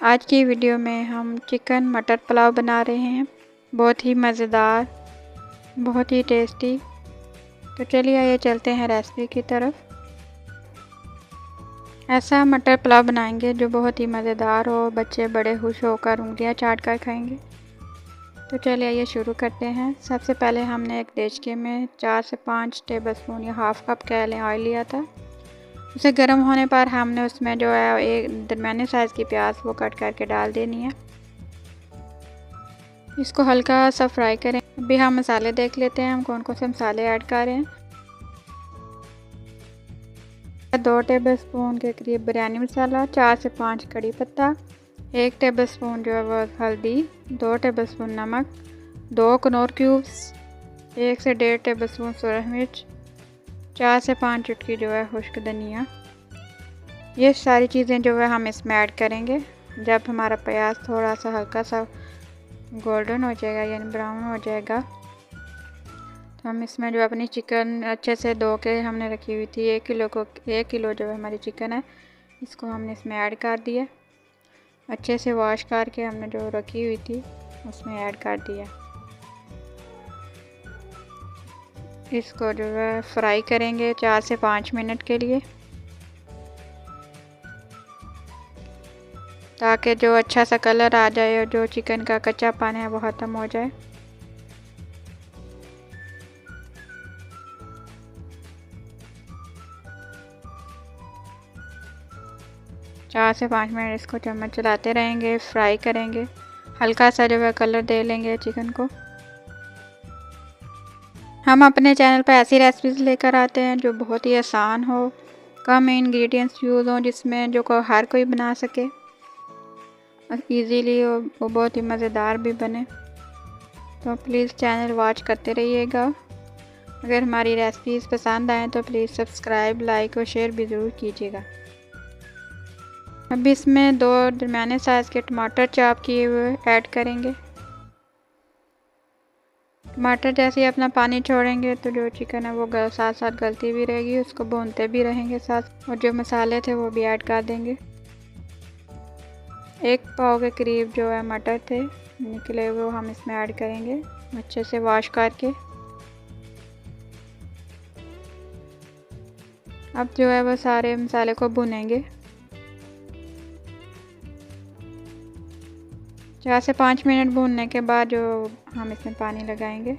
आज की वीडियो में हम चिकन मटर पुलाव बना रहे हैं। बहुत ही मज़ेदार, बहुत ही टेस्टी। तो चलिए आइए चलते हैं रेसिपी की तरफ। ऐसा मटर पुलाव बनाएंगे जो बहुत ही मज़ेदार हो, बच्चे बड़े खुश होकर उंगलियां चाट कर खाएंगे। तो चलिए आइए शुरू करते हैं। सबसे पहले हमने एक देचके में 4 से 5 टेबलस्पून या हाफ़ कप कह लें ऑयल लिया था। उसे गर्म होने पर हमने उसमें जो है एक दरमियाने साइज़ की प्याज वो कट करके डाल देनी है। इसको हल्का सा फ्राई करें। अभी हम मसाले देख लेते हैं, हम कौन कौन से मसाले ऐड कर रहे हैं। 2 टेबलस्पून के करीब बिरयानी मसाला, 4 से 5 कड़ी पत्ता, 1 टेबलस्पून जो है वो हल्दी, 2 टेबलस्पून नमक, 2 कनौर क्यूब्स, 1 से 1.5 टेबलस्पून सूरज मिर्च, 4 से 5 चुटकी जो है खुश्क धनिया। ये सारी चीज़ें जो है हम इसमें ऐड करेंगे। जब हमारा प्याज थोड़ा सा हल्का सा गोल्डन हो जाएगा यानी ब्राउन हो जाएगा, तो हम इसमें जो अपनी चिकन अच्छे से धो के हमने रखी हुई थी 1 किलो जो है हमारी चिकन है, इसको हमने इसमें ऐड कर दिया। अच्छे से वॉश करके हमने जो रखी हुई थी उसमें ऐड कर दिया। इसको जो है फ्राई करेंगे 4 से 5 मिनट के लिए, ताकि जो अच्छा सा कलर आ जाए और जो चिकन का कच्चापन है वो ख़त्म हो जाए। चार से 5 मिनट इसको चम्मच चलाते रहेंगे, फ्राई करेंगे। हल्का सा जो है कलर दे लेंगे चिकन को। हम अपने चैनल पर ऐसी रेसिपीज़ लेकर आते हैं जो बहुत ही आसान हो, कम इंग्रेडिएंट्स यूज़ हों, जिसमें जो को हर कोई बना सके इजीली, वो बहुत ही मज़ेदार भी बने। तो प्लीज़ चैनल वॉच करते रहिएगा। अगर हमारी रेसिपीज़ पसंद आएँ तो प्लीज़ सब्सक्राइब, लाइक और शेयर भी ज़रूर कीजिएगा। अब इसमें 2 दरमियाने साइज़ के टमाटर चॉप किए हुए ऐड करेंगे। टमाटर जैसे ही अपना पानी छोड़ेंगे तो जो चिकन है वो साथ साथ गलती भी रहेगी, उसको भूनते भी रहेंगे साथ। और जो मसाले थे वो भी ऐड कर देंगे। 1 पाव के करीब जो है मटर थे निकले हुए, वो हम इसमें ऐड करेंगे अच्छे से वॉश करके। अब जो है वो सारे मसाले को भुनेंगे। 4 से 5 मिनट भूनने के बाद जो हम इसमें पानी लगाएंगे।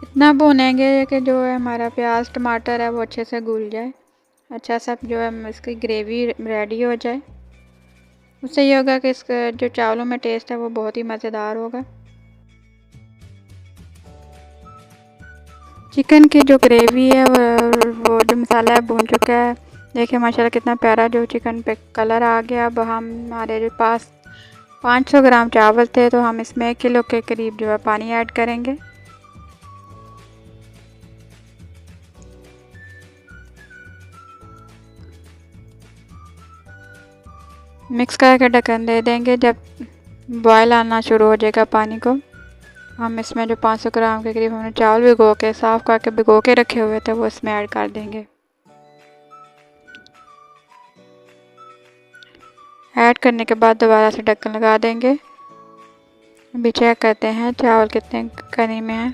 इतना भूनेंगे कि जो है हमारा प्याज टमाटर है वो अच्छे से घुल जाए, अच्छा सा जो है इसकी ग्रेवी रेडी हो जाए। उससे ये होगा कि इसका जो चावलों में टेस्ट है वो बहुत ही मज़ेदार होगा। चिकन की जो ग्रेवी है वो जो मसाला है भून चुका है। देखिए माशाल्लाह कितना प्यारा जो चिकन पे कलर आ गया। अब हमारे जो पास 500 ग्राम चावल थे, तो हम इसमें 1 किलो के करीब जो है पानी ऐड करेंगे। मिक्स करके ढक्कन दे देंगे। जब बॉयल आना शुरू हो जाएगा पानी को, हम इसमें जो 500 ग्राम के करीब हमने चावल भिगो के साफ़ करके भिगो के रखे हुए थे वो इसमें ऐड कर देंगे। ऐड करने के बाद दोबारा से ढक्कन लगा देंगे। अभी चेक करते हैं चावल कितने कनी में है।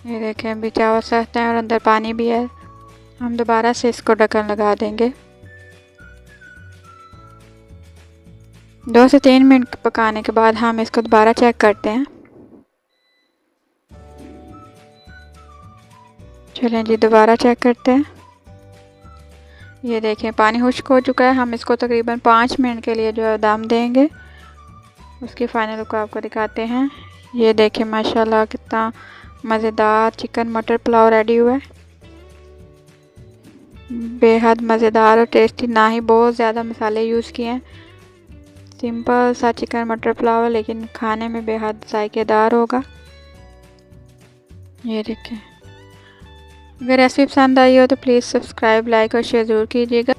ये देखें अभी चावल सख्त है और अंदर पानी भी है। हम दोबारा से इसको ढक्कन लगा देंगे। 2 से 3 मिनट पकाने के बाद हम इसको दोबारा चेक करते हैं। चलें जी दोबारा चेक करते हैं। ये देखें पानी खुश्क हो चुका है। हम इसको तकरीबन 5 मिनट के लिए जो है दम देंगे। उसकी फाइनल लुक आपको दिखाते हैं। ये देखें माशाल्लाह कितना मज़ेदार चिकन मटर पुलाव रेडी हुआ है। बेहद मज़ेदार और टेस्टी, ना ही बहुत ज़्यादा मसाले यूज़ किए हैं। सिंपल सा चिकन मटर पुलाव है लेकिन खाने में बेहद जायकेदार होगा। ये देखें। अगर रेसिपी पसंद आई हो तो प्लीज़ सब्सक्राइब, लाइक और शेयर ज़रूर कीजिएगा।